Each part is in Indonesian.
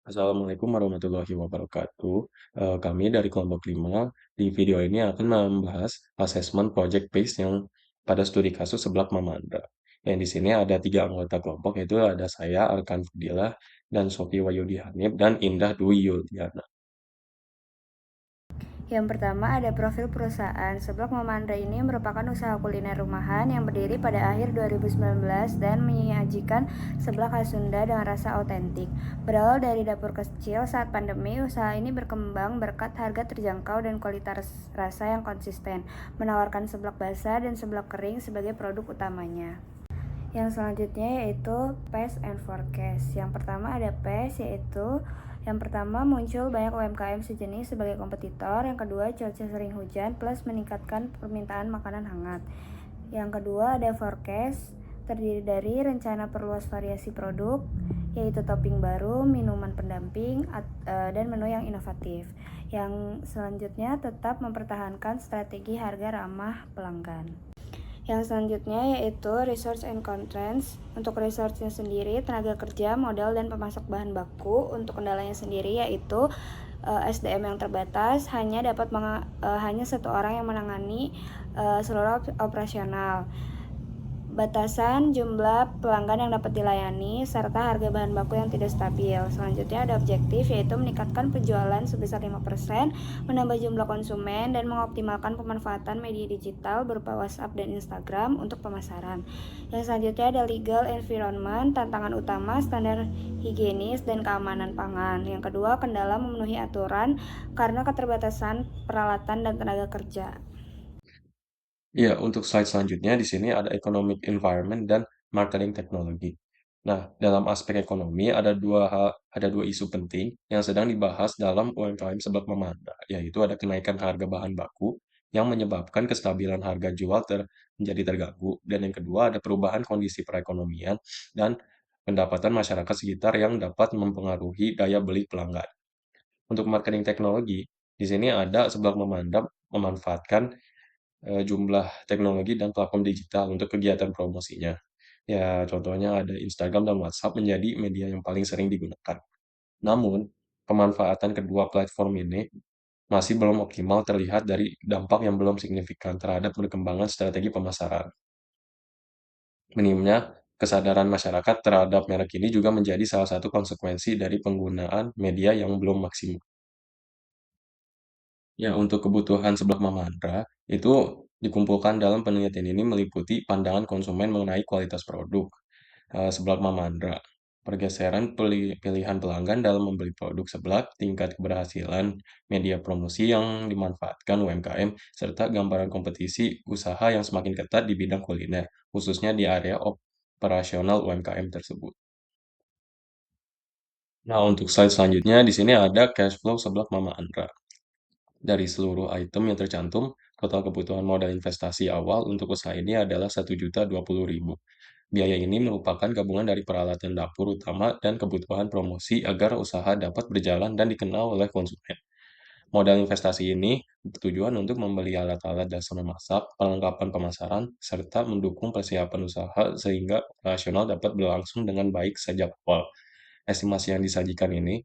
Assalamualaikum warahmatullahi wabarakatuh. Kami dari kelompok 5 di video ini akan membahas asesmen project base yang pada studi kasus seblak Mamandra. Yang di sini ada 3 anggota kelompok, yaitu ada saya, Arkan Fadilah, dan Sofi Wayudi Hanif, dan Indah Dwi Yuliana. Yang pertama ada profil perusahaan. Seblak Mamandra ini merupakan usaha kuliner rumahan yang berdiri pada akhir 2019 dan menyajikan seblak khas Sunda dengan rasa autentik. Berawal dari dapur kecil saat pandemi, usaha ini berkembang berkat harga terjangkau dan kualitas rasa yang konsisten, menawarkan seblak basah dan seblak kering sebagai produk utamanya. Yang selanjutnya yaitu PES and Forecast. Yang pertama ada PES, yaitu yang pertama muncul banyak UMKM sejenis sebagai kompetitor. Yang kedua cuaca sering hujan plus meningkatkan permintaan makanan hangat. Yang kedua ada Forecast, terdiri dari rencana perluas variasi produk, yaitu topping baru, minuman pendamping, dan menu yang inovatif. Yang selanjutnya tetap mempertahankan strategi harga ramah pelanggan. Yang selanjutnya yaitu Research and Constraints. Untuk research-nya sendiri, tenaga kerja, modal, dan pemasok bahan baku. Untuk kendalanya sendiri yaitu SDM yang terbatas, hanya satu orang yang menangani seluruh operasional. Batasan jumlah pelanggan yang dapat dilayani, serta harga bahan baku yang tidak stabil. Selanjutnya ada objektif, yaitu meningkatkan penjualan sebesar 5%, menambah jumlah konsumen, dan mengoptimalkan pemanfaatan media digital berupa WhatsApp dan Instagram untuk pemasaran. Yang selanjutnya ada legal environment, tantangan utama standar higienis dan keamanan pangan. Yang kedua, kendala memenuhi aturan karena keterbatasan peralatan dan tenaga kerja. Ya, untuk slide selanjutnya di sini ada economic environment dan marketing teknologi. Nah, dalam aspek ekonomi ada dua isu penting yang sedang dibahas dalam UMKM Seblak Memanda, yaitu ada kenaikan harga bahan baku yang menyebabkan kestabilan harga jual menjadi terganggu, dan yang kedua ada perubahan kondisi perekonomian dan pendapatan masyarakat sekitar yang dapat mempengaruhi daya beli pelanggan. Untuk marketing teknologi, di sini ada Seblak Memanda memanfaatkan jumlah teknologi dan platform digital untuk kegiatan promosinya. Ya, contohnya ada Instagram dan WhatsApp menjadi media yang paling sering digunakan. Namun, pemanfaatan kedua platform ini masih belum optimal terlihat dari dampak yang belum signifikan terhadap perkembangan strategi pemasaran. Minimnya kesadaran masyarakat terhadap merek ini juga menjadi salah satu konsekuensi dari penggunaan media yang belum maksimal. Ya, untuk kebutuhan seblak Mamandra, itu dikumpulkan dalam penelitian ini meliputi pandangan konsumen mengenai kualitas produk, seblak Mamandra, pergeseran pilihan pelanggan dalam membeli produk seblak, tingkat keberhasilan media promosi yang dimanfaatkan UMKM, serta gambaran kompetisi usaha yang semakin ketat di bidang kuliner, khususnya di area operasional UMKM tersebut. Nah, untuk slide selanjutnya di sini ada cash flow seblak Mama Andra. Dari seluruh item yang tercantum, total kebutuhan modal investasi awal untuk usaha ini adalah 1.020.000. Biaya ini merupakan gabungan dari peralatan dapur utama dan kebutuhan promosi agar usaha dapat berjalan dan dikenal oleh konsumen. Modal investasi ini bertujuan untuk membeli alat-alat dasar memasak, perlengkapan pemasaran, serta mendukung persiapan usaha sehingga operasional dapat berlangsung dengan baik sejak awal. Estimasi yang disajikan ini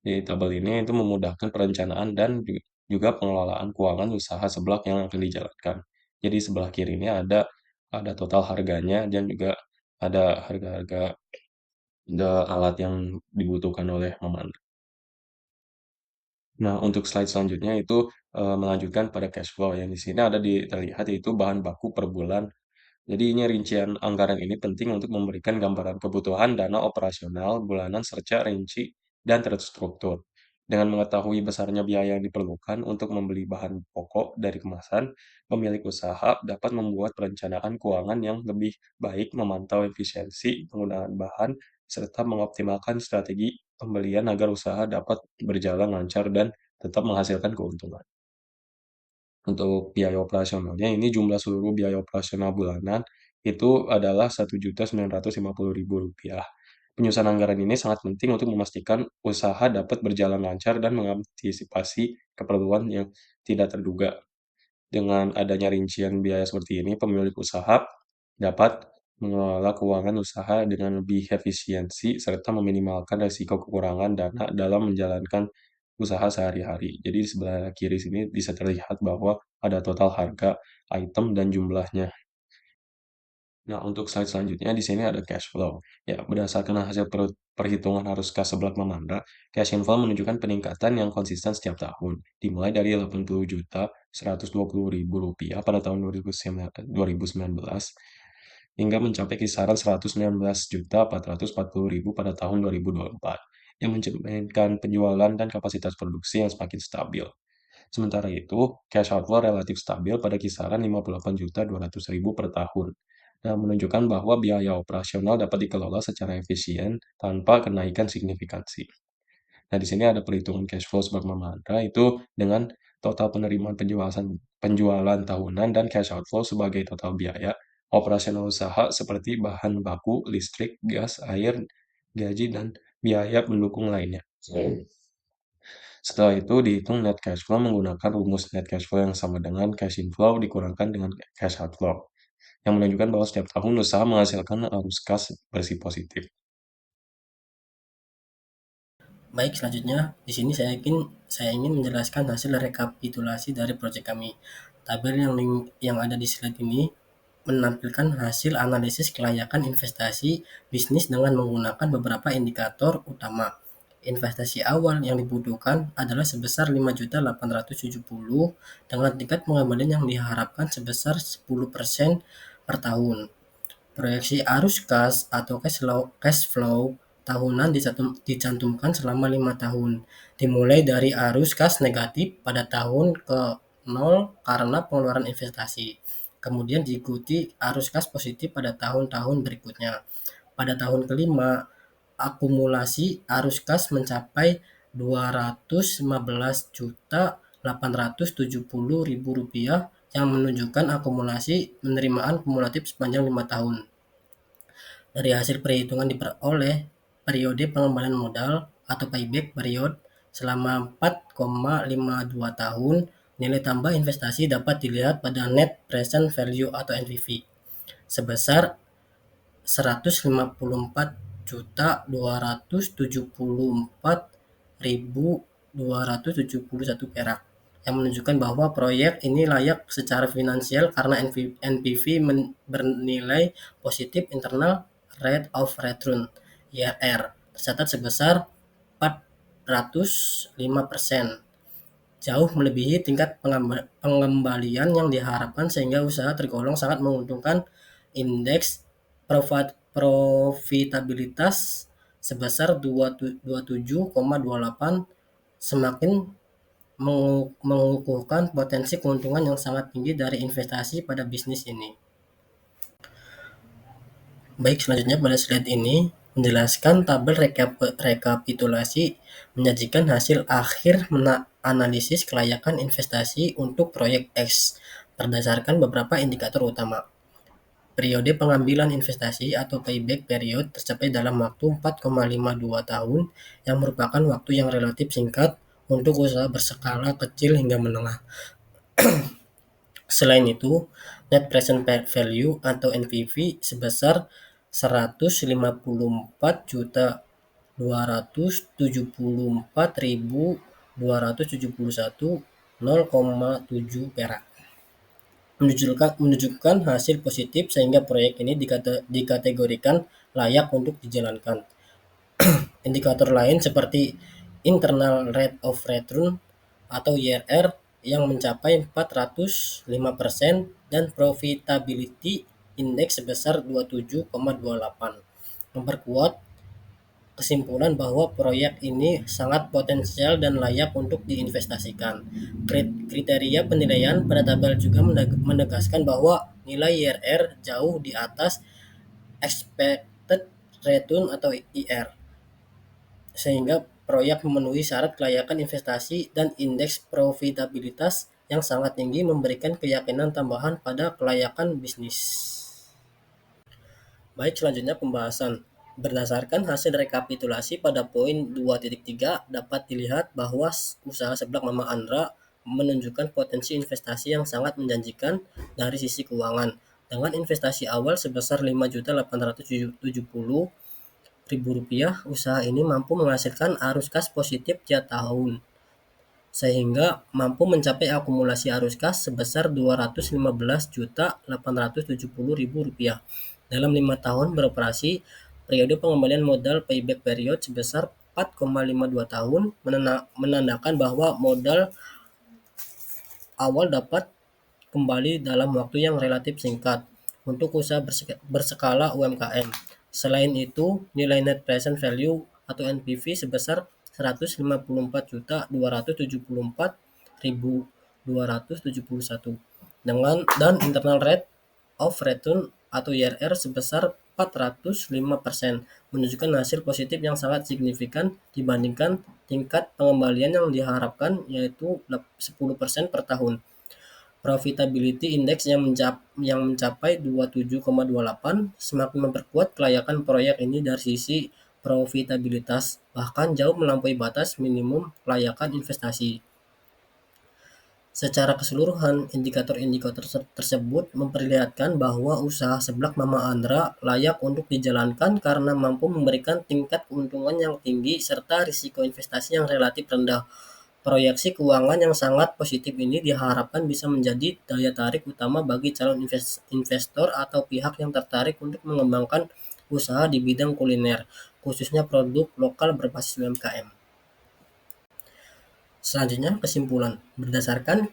di tabel ini itu memudahkan perencanaan dan juga pengelolaan keuangan usaha seblak yang akan dijalankan. Jadi sebelah kiri ini ada total harganya dan juga ada harga-harga alat yang dibutuhkan oleh pemandu. Nah, untuk slide selanjutnya itu melanjutkan pada cash flow yang di sini terlihat yaitu bahan baku per bulan. Jadi ini rincian anggaran ini penting untuk memberikan gambaran kebutuhan dana operasional bulanan secara rinci dan terstruktur. Dengan mengetahui besarnya biaya yang diperlukan untuk membeli bahan pokok dari kemasan, pemilik usaha dapat membuat perencanaan keuangan yang lebih baik, memantau efisiensi penggunaan bahan, serta mengoptimalkan strategi pembelian agar usaha dapat berjalan lancar dan tetap menghasilkan keuntungan. Untuk biaya operasionalnya ini jumlah seluruh biaya operasional bulanan itu adalah Rp1.950.000. Penyusunan anggaran ini sangat penting untuk memastikan usaha dapat berjalan lancar dan mengantisipasi keperluan yang tidak terduga. Dengan adanya rincian biaya seperti ini, pemilik usaha dapat mengelola keuangan usaha dengan lebih efisiensi, serta meminimalkan risiko kekurangan dana dalam menjalankan usaha sehari-hari. Jadi di sebelah kiri sini bisa terlihat bahwa ada total harga item dan jumlahnya. Nah, untuk slide selanjutnya di sini ada cash flow. Ya, berdasarkan hasil perhitungan arus kas sebelah Memandra, cash inflow menunjukkan peningkatan yang konsisten setiap tahun, dimulai dari 80.120.000 rupiah pada tahun 2019 hingga mencapai kisaran 119.440.000 pada tahun 2024, yang mencerminkan penjualan dan kapasitas produksi yang semakin stabil. Sementara itu, cash outflow relatif stabil pada kisaran 58.200.000 per tahun, dan menunjukkan bahwa biaya operasional dapat dikelola secara efisien tanpa kenaikan signifikansi. Nah, di sini ada perhitungan cash flow sebagai Mandra itu dengan total penerimaan penjualan tahunan dan cash outflow sebagai total biaya operasional usaha seperti bahan baku, listrik, gas, air, gaji, dan biaya pendukung lainnya. Setelah itu dihitung net cash flow menggunakan rumus net cash flow yang sama dengan cash inflow dikurangkan dengan cash outflow, yang menunjukkan bahwa setiap tahun usaha menghasilkan arus kas bersih positif. Baik, selanjutnya di sini saya ingin menjelaskan hasil rekapitulasi dari proyek kami. Tabel yang ada di slide ini menampilkan hasil analisis kelayakan investasi bisnis dengan menggunakan beberapa indikator utama. Investasi awal yang dibutuhkan adalah sebesar 5.870 dengan tingkat pengembalian yang diharapkan sebesar 10% per tahun. Proyeksi arus kas atau cash flow tahunan dicantumkan selama 5 tahun, dimulai dari arus kas negatif pada tahun ke-0 karena pengeluaran investasi. Kemudian diikuti arus kas positif pada tahun-tahun berikutnya. Pada tahun kelima, akumulasi arus kas mencapai Rp215.870.000 yang menunjukkan akumulasi penerimaan kumulatif sepanjang 5 tahun. Dari hasil perhitungan diperoleh periode pengembalian modal atau payback period selama 4,52 tahun, nilai tambah investasi dapat dilihat pada net present value atau NPV sebesar 154.274.271 perak, yang menunjukkan bahwa proyek ini layak secara finansial karena NPV bernilai positif internal rate of return (IRR) tercatat sebesar 405%, jauh melebihi tingkat pengembalian yang diharapkan sehingga usaha tergolong sangat menguntungkan. Indeks profitabilitas sebesar 27,28 semakin mengukuhkan potensi keuntungan yang sangat tinggi dari investasi pada bisnis ini. Baik, selanjutnya pada slide ini menjelaskan tabel rekapitulasi menyajikan hasil akhir analisis kelayakan investasi untuk proyek X berdasarkan beberapa indikator utama. Periode pengambilan investasi atau payback period tercapai dalam waktu 4,52 tahun yang merupakan waktu yang relatif singkat untuk usaha berskala kecil hingga menengah. Selain itu, net present value atau NPV sebesar 154.274.271 perak. Menunjukkan hasil positif sehingga proyek ini dikategorikan layak untuk dijalankan. Indikator lain seperti internal rate of return atau IRR yang mencapai 405% dan profitability index sebesar 27,28 memperkuat kesimpulan bahwa proyek ini sangat potensial dan layak untuk diinvestasikan. Kriteria penilaian pada tabel juga menegaskan bahwa nilai IRR jauh di atas expected return atau IR, sehingga proyek memenuhi syarat kelayakan investasi dan indeks profitabilitas yang sangat tinggi memberikan keyakinan tambahan pada kelayakan bisnis. Baik, selanjutnya pembahasan. Berdasarkan hasil rekapitulasi pada poin 2.3 dapat dilihat bahwa usaha seblak Mama Andra menunjukkan potensi investasi yang sangat menjanjikan dari sisi keuangan. Dengan investasi awal sebesar Rp5.870.000, usaha ini mampu menghasilkan arus kas positif tiap tahun, sehingga mampu mencapai akumulasi arus kas sebesar Rp215.870.000. Dalam 5 tahun beroperasi, periode pengembalian modal payback period sebesar 4,52 tahun menandakan bahwa modal awal dapat kembali dalam waktu yang relatif singkat untuk usaha berskala UMKM. Selain itu, nilai net present value atau NPV sebesar Rp154.274.271 dan internal rate of return atau IRR sebesar 405%, menunjukkan hasil positif yang sangat signifikan dibandingkan tingkat pengembalian yang diharapkan, yaitu 10% per tahun. Profitability Index yang mencapai 27,28 semakin memperkuat kelayakan proyek ini dari sisi profitabilitas, bahkan jauh melampaui batas minimum kelayakan investasi. Secara keseluruhan, indikator-indikator tersebut memperlihatkan bahwa usaha seblak Mama Andra layak untuk dijalankan karena mampu memberikan tingkat keuntungan yang tinggi serta risiko investasi yang relatif rendah. Proyeksi keuangan yang sangat positif ini diharapkan bisa menjadi daya tarik utama bagi calon investor atau pihak yang tertarik untuk mengembangkan usaha di bidang kuliner, khususnya produk lokal berbasis UMKM. Selanjutnya, kesimpulan. Berdasarkan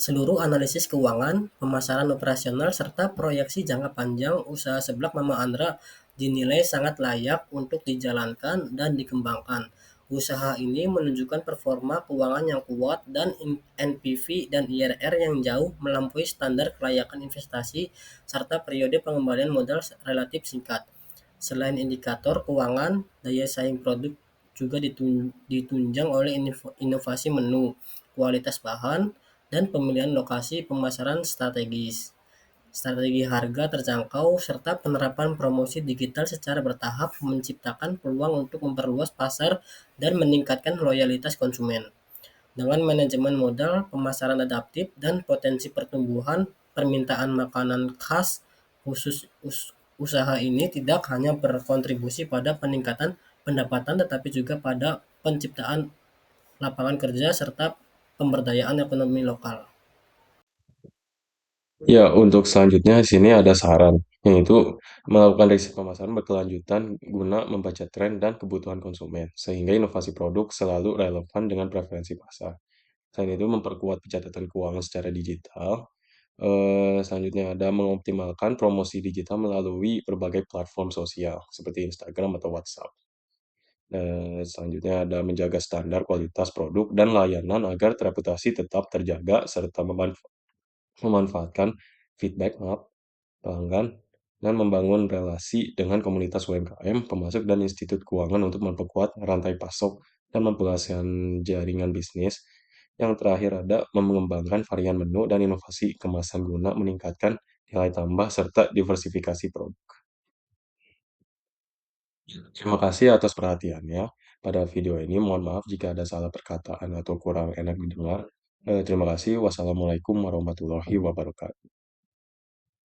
seluruh analisis keuangan, pemasaran operasional, serta proyeksi jangka panjang, usaha seblak Mama Andra dinilai sangat layak untuk dijalankan dan dikembangkan. Usaha ini menunjukkan performa keuangan yang kuat dan NPV dan IRR yang jauh melampaui standar kelayakan investasi serta periode pengembalian modal relatif singkat. Selain indikator keuangan, daya saing produk juga ditunjang oleh inovasi menu, kualitas bahan, dan pemilihan lokasi pemasaran strategis. Strategi harga terjangkau serta penerapan promosi digital secara bertahap menciptakan peluang untuk memperluas pasar dan meningkatkan loyalitas konsumen. Dengan manajemen modal, pemasaran adaptif, dan potensi pertumbuhan permintaan makanan khas, khusus usaha ini tidak hanya berkontribusi pada peningkatan pendapatan tetapi juga pada penciptaan lapangan kerja serta pemberdayaan ekonomi lokal. Ya, untuk selanjutnya di sini ada saran, yaitu melakukan riset pemasaran berkelanjutan guna membaca tren dan kebutuhan konsumen, sehingga inovasi produk selalu relevan dengan preferensi pasar. Selain itu, memperkuat pencatatan keuangan secara digital. Selanjutnya ada mengoptimalkan promosi digital melalui berbagai platform sosial, seperti Instagram atau WhatsApp. Selanjutnya ada menjaga standar kualitas produk dan layanan agar reputasi tetap terjaga, serta memanfaatkan feedback pelanggan, dan membangun relasi dengan komunitas UMKM, pemasok, dan institut keuangan untuk memperkuat rantai pasok dan memperluaskan jaringan bisnis. Yang terakhir ada mengembangkan varian menu dan inovasi kemasan guna meningkatkan nilai tambah serta diversifikasi produk. Terima kasih atas perhatiannya pada video ini. Mohon maaf jika ada salah perkataan atau kurang enak didengar. Terima kasih. Wassalamualaikum warahmatullahi wabarakatuh.